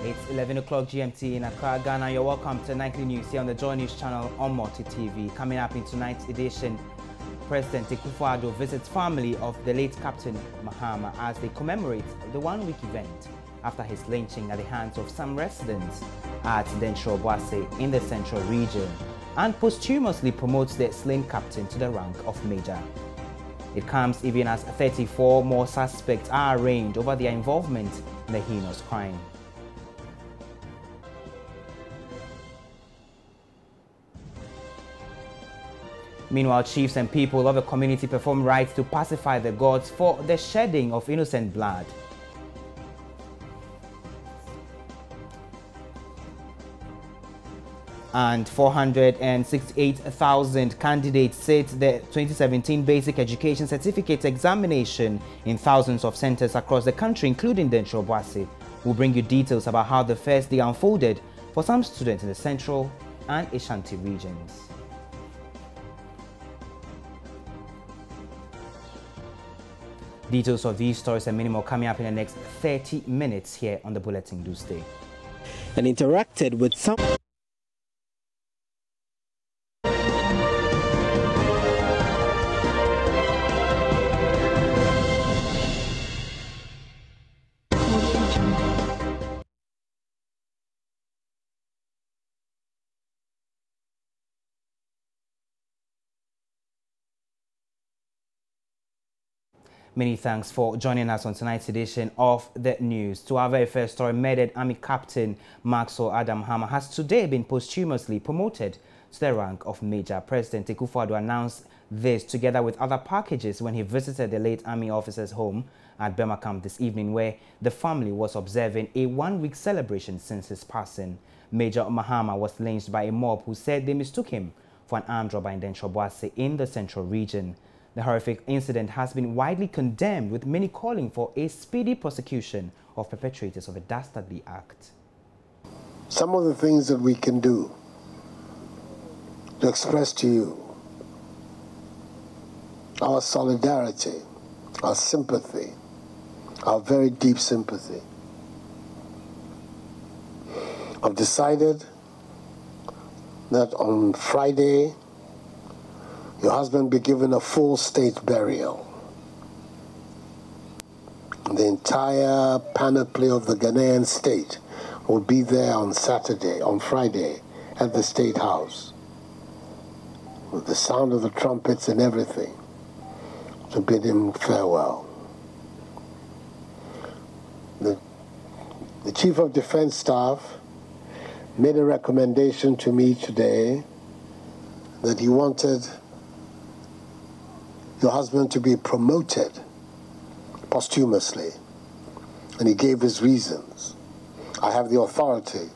It's 11 o'clock GMT in Accra, Ghana. You're welcome to Nightly News here on the Joy News channel on Multi TV. Coming up in tonight's edition, President Akufo-Addo visits family of the late Captain Mahama as they commemorate the one-week event after his lynching at the hands of some residents at Dencho in the central region, and posthumously promotes the slain captain to the rank of major. It comes even as 34 more suspects are arraigned over their involvement in the heinous crime. Meanwhile, chiefs and people of the community perform rites to pacify the gods for the shedding of innocent blood. And 468,000 candidates sit the 2017 Basic Education Certificate examination in thousands of centers across the country, including Dencho. We'll bring you details about how the first day unfolded for some students in the Central and Ashanti regions. Details of these stories and many more coming up in the next 30 minutes here on the Bulletin. Do stay. And interacted with some... Many thanks for joining us on tonight's edition of the news. To our very first story, murdered Army Captain Maxwell Adam Mahama has today been posthumously promoted to the rank of Major. President Akufo-Addo announced this together with other packages when he visited the late Army officer's home at Burma Camp this evening, where the family was observing a one-week celebration since his passing. Major Mahama was lynched by a mob who said they mistook him for an armed robber in Dencho in the central region. The horrific incident has been widely condemned, with many calling for a speedy prosecution of perpetrators of a dastardly act. Some of the things that we can do to express to you our solidarity, our sympathy, our very deep sympathy. I've decided that on Friday, your husband be given a full state burial. The entire panoply of the Ghanaian state will be there on Friday, at the State House, with the sound of the trumpets and everything, to bid him farewell. The Chief of Defense Staff made a recommendation to me today that he wanted your husband to be promoted posthumously, and he gave his reasons. I have the authority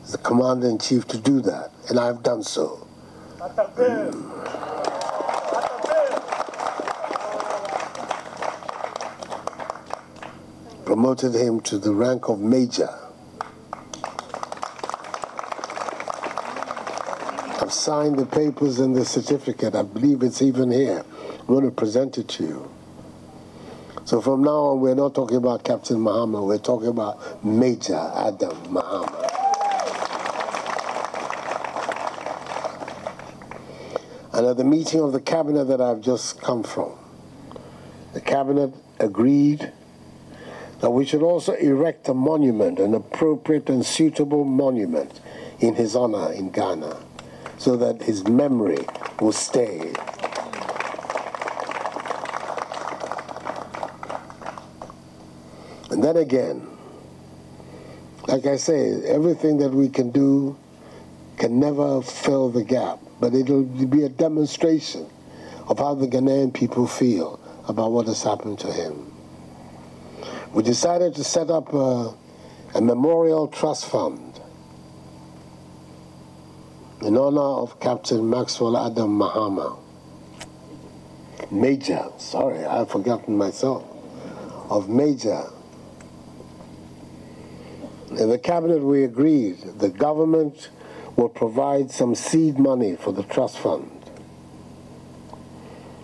as the Commander-in-Chief to do that, and I have done so. Promoted him to the rank of Major. I've signed the papers and the certificate. I believe it's even here. I'm going to present it to you. So from now on, we're not talking about Captain Mahama, we're talking about Major Adam Mahama. And at the meeting of the cabinet that I've just come from, the cabinet agreed that we should also erect a monument, an appropriate and suitable monument in his honor in Ghana, so that his memory will stay. And then again, like I say, everything that we can do can never fill the gap, but it'll be a demonstration of how the Ghanaian people feel about what has happened to him. We decided to set up a memorial trust fund in honor of Captain Maxwell Adam Mahama. Major, sorry, I've forgotten myself, of Major. In the cabinet, we agreed the government will provide some seed money for the trust fund.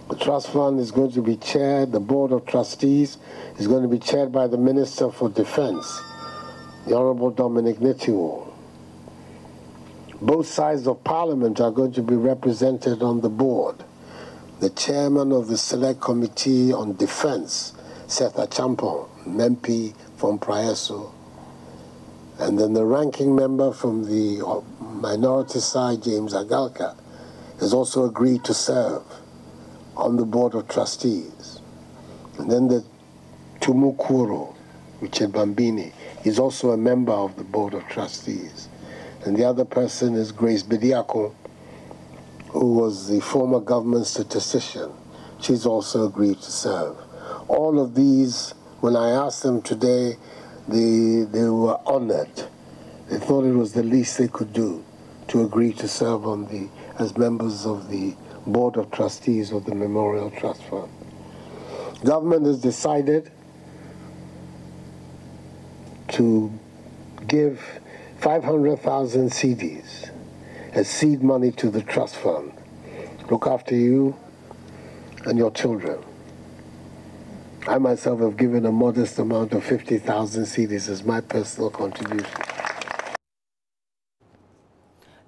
The trust fund is going to be chaired, the board of trustees is going to be chaired by the Minister for Defense, the Honorable Dominic Nitiwo. Both sides of Parliament are going to be represented on the board. The chairman of the Select Committee on Defense, Seth Achampong, MP from Praeso, and then the ranking member from the minority side, James Agalka, has also agreed to serve on the Board of Trustees. And then the Tumukuro, Richard Bambini, is also a member of the Board of Trustees. And the other person is Grace Bediako, who was the former government statistician. She's also agreed to serve. All of these, when I asked them today, they were honored. They thought it was the least they could do to agree to serve on as members of the Board of Trustees of the Memorial Trust Fund. Government has decided to give 500,000 cedis as seed money to the trust fund. Look after you and your children. I myself have given a modest amount of 50,000 cedis as my personal contribution.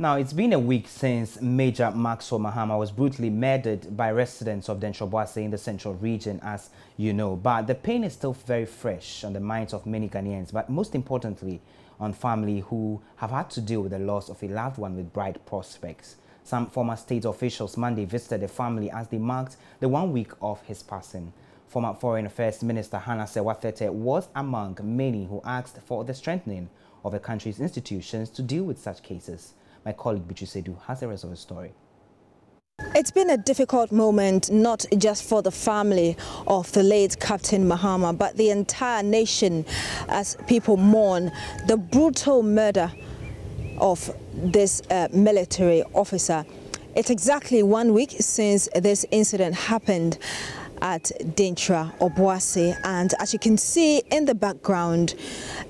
Now, it's been a week since Major Maxwel Mahama was brutally murdered by residents of Denshobwase in the central region, as you know. But the pain is still very fresh on the minds of many Ghanaians, but most importantly, on family who have had to deal with the loss of a loved one with bright prospects. Some former state officials Monday visited the family as they marked the 1 week of his passing. Former Foreign Affairs Minister Hannah Sewatete was among many who asked for the strengthening of the country's institutions to deal with such cases. My colleague Bichu Sedu has the rest of the story. It's been a difficult moment, not just for the family of the late Captain Mahama, but the entire nation as people mourn the brutal murder of this military officer. It's exactly 1 week since this incident happened at Dentra Obuasi, and as you can see in the background,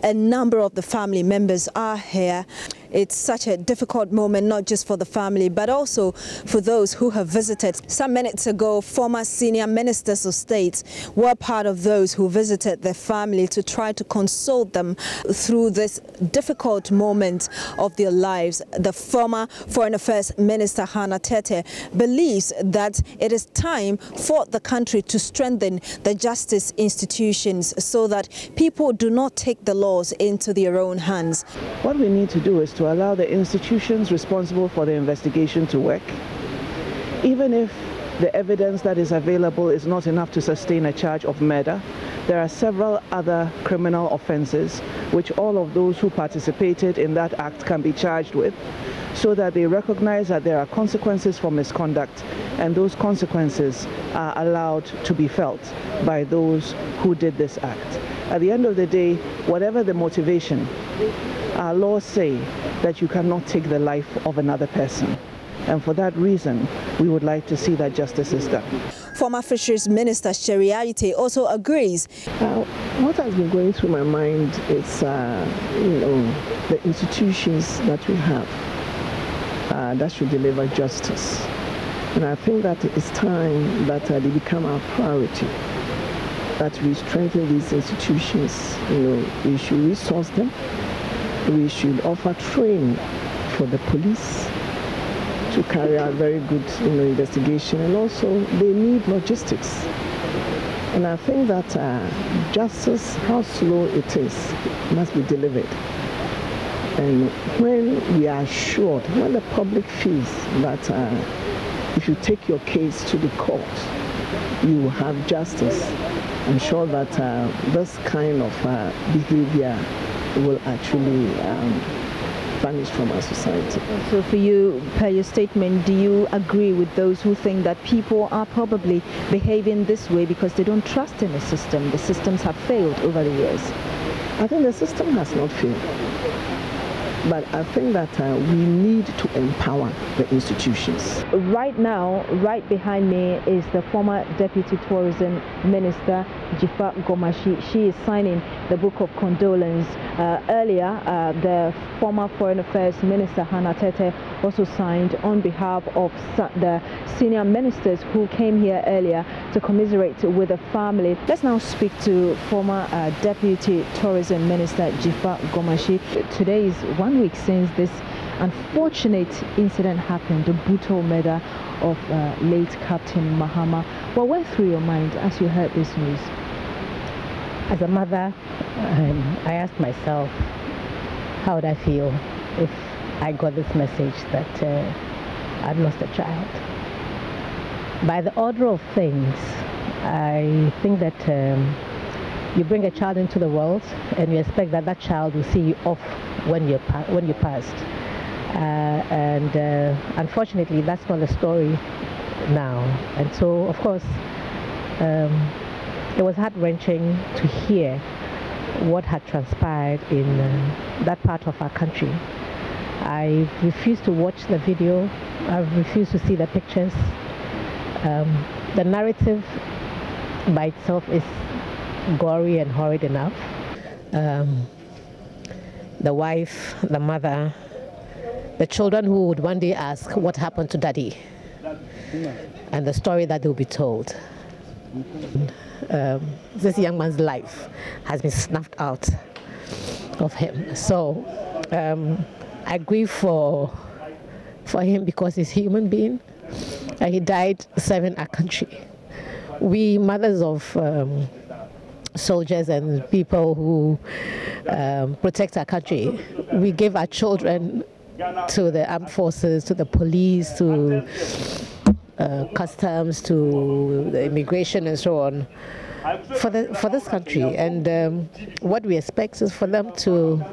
a number of the family members are here. It's such a difficult moment, not just for the family, but also for those who have visited. Some minutes ago, former senior ministers of state were part of those who visited their family to try to console them through this difficult moment of their lives. The former Foreign Affairs Minister Hannah Tete believes that it is time for the country to strengthen the justice institutions so that people do not take the laws into their own hands. What we need to do is to allow the institutions responsible for the investigation to work. Even if the evidence that is available is not enough to sustain a charge of murder, there are several other criminal offenses which all of those who participated in that act can be charged with, so that they recognize that there are consequences for misconduct, and those consequences are allowed to be felt by those who did this act. At the end of the day, whatever the motivation, our laws say that you cannot take the life of another person. And for that reason, we would like to see that justice is done. Former Fisheries Minister Sherry Ayite also agrees. What has been going through my mind is, the institutions that we have that should deliver justice. And I think that it's time that they become our priority, that we strengthen these institutions. We should resource them. We should offer training for the police to carry out very good investigation, and also they need logistics. And I think that justice, how slow it is, must be delivered. And when we are assured, when the public feels that if you take your case to the court, you will have justice, I'm sure that this kind of behavior will actually vanish from our society. So for you, per your statement, do you agree with those who think that people are probably behaving this way because they don't trust in the system? The systems have failed over the years. I think the system has not failed. But I think that we need to empower the institutions. Right now, right behind me is the former Deputy Tourism Minister Jifa Gomashi. She is signing the book of condolence. Earlier, the former Foreign Affairs Minister Hannah Tete also signed on behalf of the senior ministers who came here earlier to commiserate with the family. Let's now speak to former Deputy Tourism Minister Jifa Gomashi. Today is 1 week since this unfortunate incident happened, the brutal murder of late Captain Mahama. What went through your mind as you heard this news? As a mother, I asked myself, how would I feel if I got this message that I'd lost a child? By the order of things, I think that you bring a child into the world and you expect that that child will see you off when you passed. Unfortunately, that's not the story now. And so, of course, it was heart-wrenching to hear what had transpired in that part of our country. I refused to watch the video. I refused to see the pictures. The narrative by itself is gory and horrid enough. The wife, the mother, the children who would one day ask what happened to Daddy, and the story that they'll be told. This young man's life has been snuffed out of him. So I grieve for him because he's a human being. He died serving our country. We mothers of soldiers and people who protect our country, we give our children to the armed forces, to the police, to customs, to the immigration and so on, for this country. And what we expect is for them to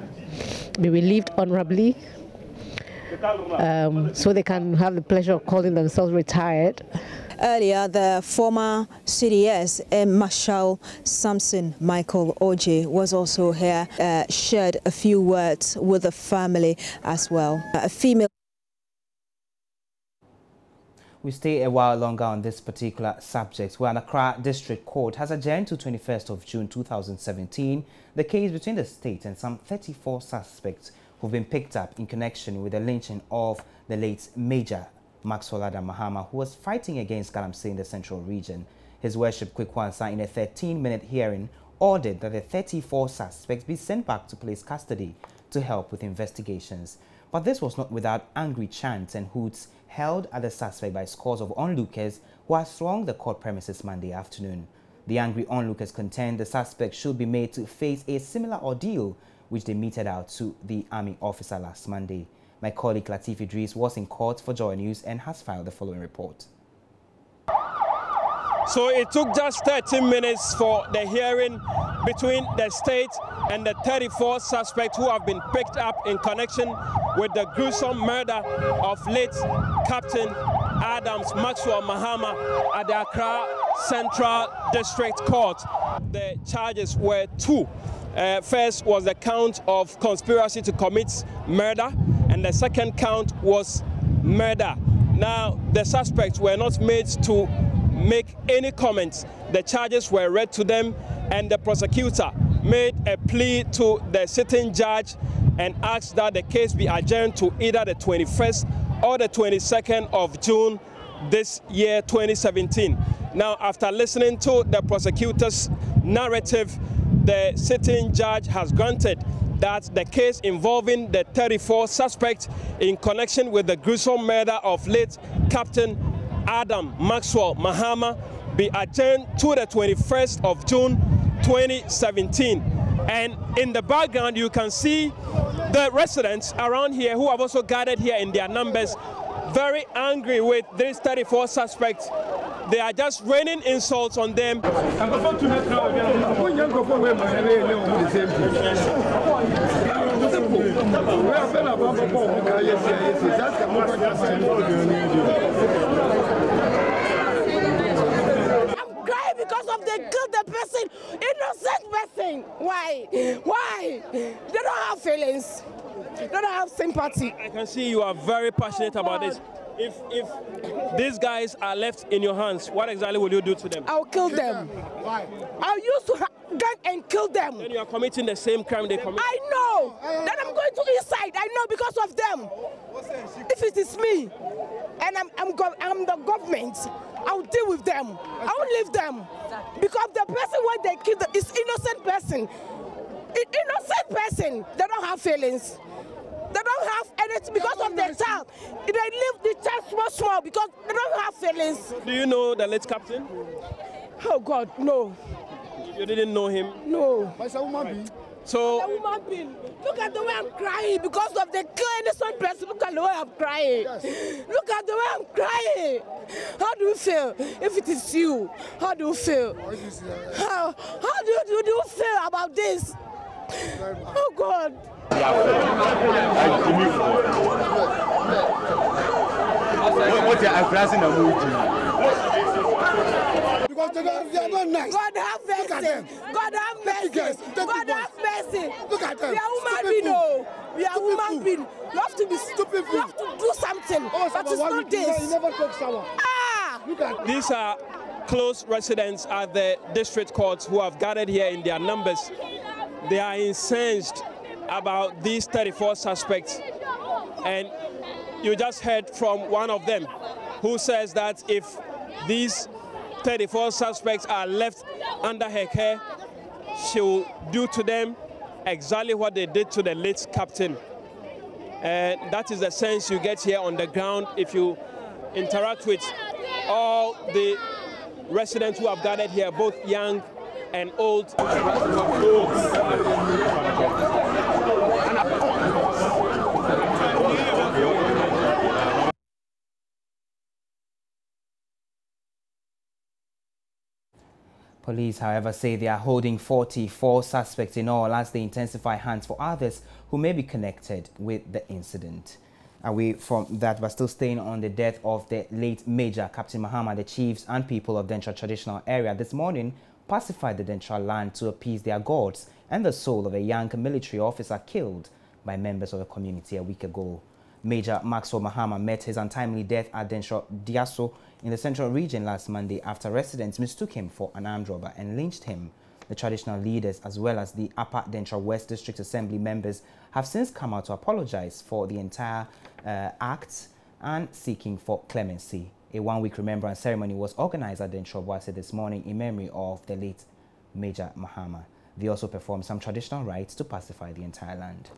be relieved honorably, so they can have the pleasure of calling themselves retired. Earlier, the former CDS, Marshal Samson Michael Oje, was also here, shared a few words with the family as well. A female. We stay a while longer on this particular subject, where an Accra District Court has adjourned to 21st of June 2017 the case between the state and some 34 suspects who've been picked up in connection with the lynching of the late Major Maxwell Adam Mahama, who was fighting against galamsey in the central region. His Worship Kweku Ansah, in a 13-minute hearing, ordered that the 34 suspects be sent back to police custody to help with investigations. But this was not without angry chants and hoots held at the suspect by scores of onlookers who had thronged the court premises Monday afternoon. The angry onlookers contend the suspect should be made to face a similar ordeal which they meted out to the army officer last Monday. My colleague Latif Idris was in court for Joy News and has filed the following report. So it took just 13 minutes for the hearing between the state and the 34 suspects who have been picked up in connection with the gruesome murder of late Captain Adam Maxwel Mahama at the Accra Central District Court. The charges were two. First was the count of conspiracy to commit murder, and the second count was murder. Now, the suspects were not made to make any comments. The charges were read to them, and the prosecutor made a plea to the sitting judge and asked that the case be adjourned to either the 21st or the 22nd of June this year, 2017. Now, after listening to the prosecutor's narrative, the sitting judge has granted that the case involving the 34 suspects in connection with the gruesome murder of late Captain Adam Maxwel Mahama be adjourned to the 21st of June 2017. And in the background, you can see the residents around here who have also gathered here in their numbers, very angry with these 34 suspects. They are just raining insults on them. Because of they killed the person, innocent person. Why? Why? They don't have feelings. They don't have sympathy. I can see you are very passionate about this. If these guys are left in your hands, what exactly will you do to them? I'll kill them. Why? I used to gang and kill them. Then you are committing the same crime they commit. I know. Then I'm going to inside. I know because of them. If it is me and I'm the government, I'll deal with them. I won't leave them. Because the person when they kill them is innocent person. Innocent person. They don't have feelings. They don't have anything because of their child. They leave the child small because they don't have feelings. Do you know the late captain? Oh God, no. You didn't know him? No. So, a woman being. Look at the way I'm crying because of the innocent person. Look at the way I'm crying. Yes. Look at the way I'm crying. How do you feel if it is you? How do you feel? How do you feel about this? Oh God. Because they are not nice. God have mercy. God have mercy. God have mercy. Look at them. We are human beings. We are human beings. You have to be stupid. You have to do something. But it's not this. You never talk sour. Ah! Look at these are close residents at the district courts who have gathered here in their numbers. They are incensed about these 34 suspects, and you just heard from one of them who says that if these 34 suspects are left under her care, she will do to them exactly what they did to the late captain. And that is the sense you get here on the ground if you interact with all the residents who have gathered here, both young and old. Police, however, say they are holding 44 suspects in all as they intensify hunts for others who may be connected with the incident. Away from that, but still staying on the death of the late Major Captain Mahama, the chiefs and people of Dentra traditional area this morning pacified the Dentra land to appease their gods and the soul of a young military officer killed by members of the community a week ago. Major Maxwel Mahama met his untimely death at Dentra Diaso in the central region last Monday after residents mistook him for an armed robber and lynched him. The traditional leaders as well as the Upper Dentra West District Assembly members have since come out to apologize for the entire act and seeking for clemency. A one-week remembrance ceremony was organized at Dentra Boase this morning in memory of the late Major Mahama. They also performed some traditional rites to pacify the entire land.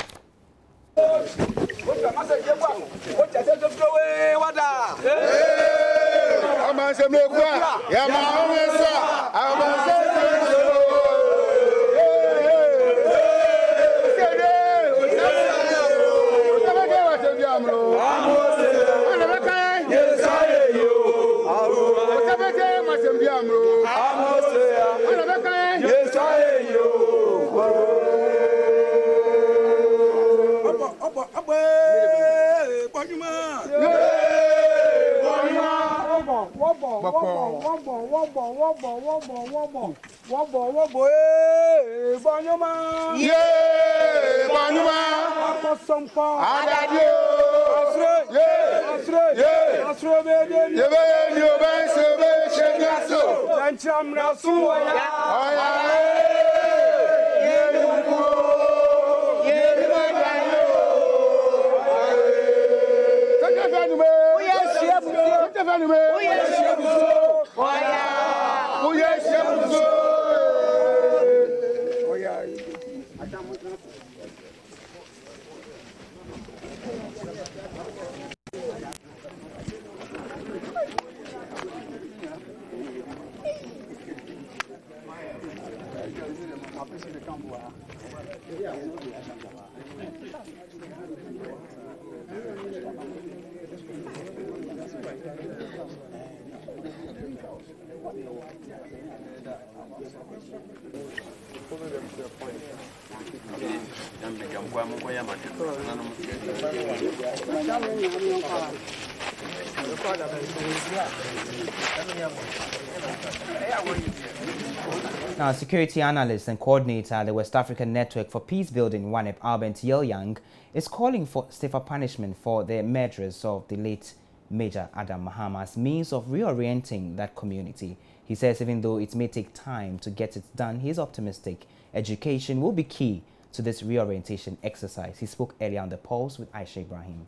Now, security analyst and coordinator at the West African Network for Peace Building, Wanep Albert Young, is calling for stiffer punishment for the murderers of the late Major Adam Mahama as means of reorienting that community. He says even though it may take time to get it done, he is optimistic education will be key to this reorientation exercise. He spoke earlier on The Pulse with Aisha Ibrahim.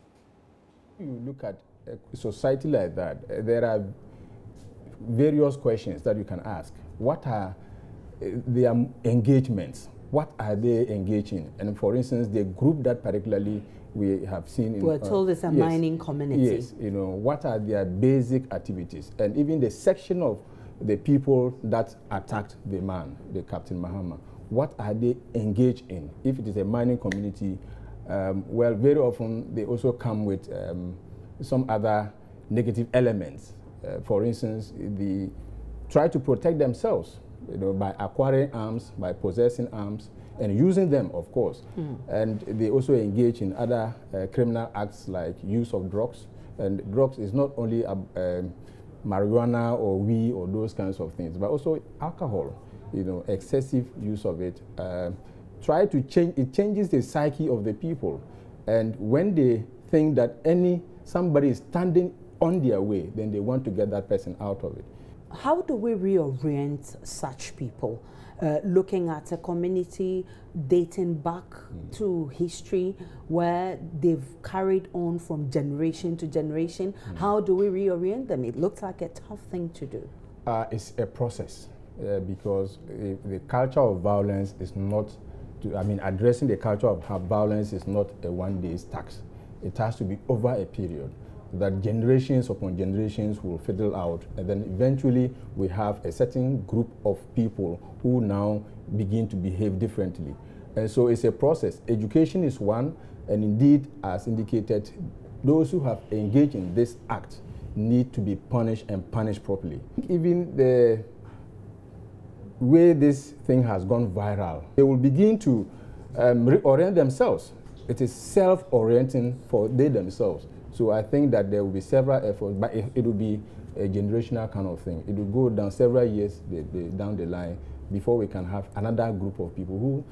You look at a society like that, there are various questions that you can ask. What are their engagements? What are they engaging? And for instance, the group that particularly we have seen in... We're told it's a mining community. Yes, you know, what are their basic activities? And even the section of the people that attacked the man, the Captain Mahama, what are they engaged in? If it is a mining community, well, very often they also come with some other negative elements. For instance, they try to protect themselves, you know, by acquiring arms, by possessing arms, and using them, of course. And they also engage in other criminal acts like use of drugs. And drugs is not only marijuana or weed or those kinds of things, but also alcohol, you know, excessive use of it. Try to change, it changes the psyche of the people. And when they think that somebody is standing on their way, then they want to get that person out of it. How do we reorient such people? Looking at a community dating back to history where they've carried on from generation to generation, how do we reorient them? It looks like a tough thing to do. It's a process because the culture of violence is not, addressing the culture of violence is not a one-day task. It has to be over a period that generations upon generations will fiddle out, and then eventually we have a certain group of people who now begin to behave differently. And so it's a process. Education is one, and indeed, as indicated, those who have engaged in this act need to be punished and punished properly. Even the way this thing has gone viral, they will begin to reorient themselves. It is self-orienting for they themselves. So I think that there will be several efforts, but it will be a generational kind of thing. It will go down several years down the line before we can have another group of people who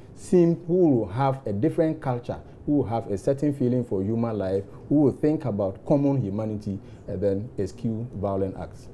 will have a different culture, who will have a certain feeling for human life, who will think about common humanity and then eschew violent acts.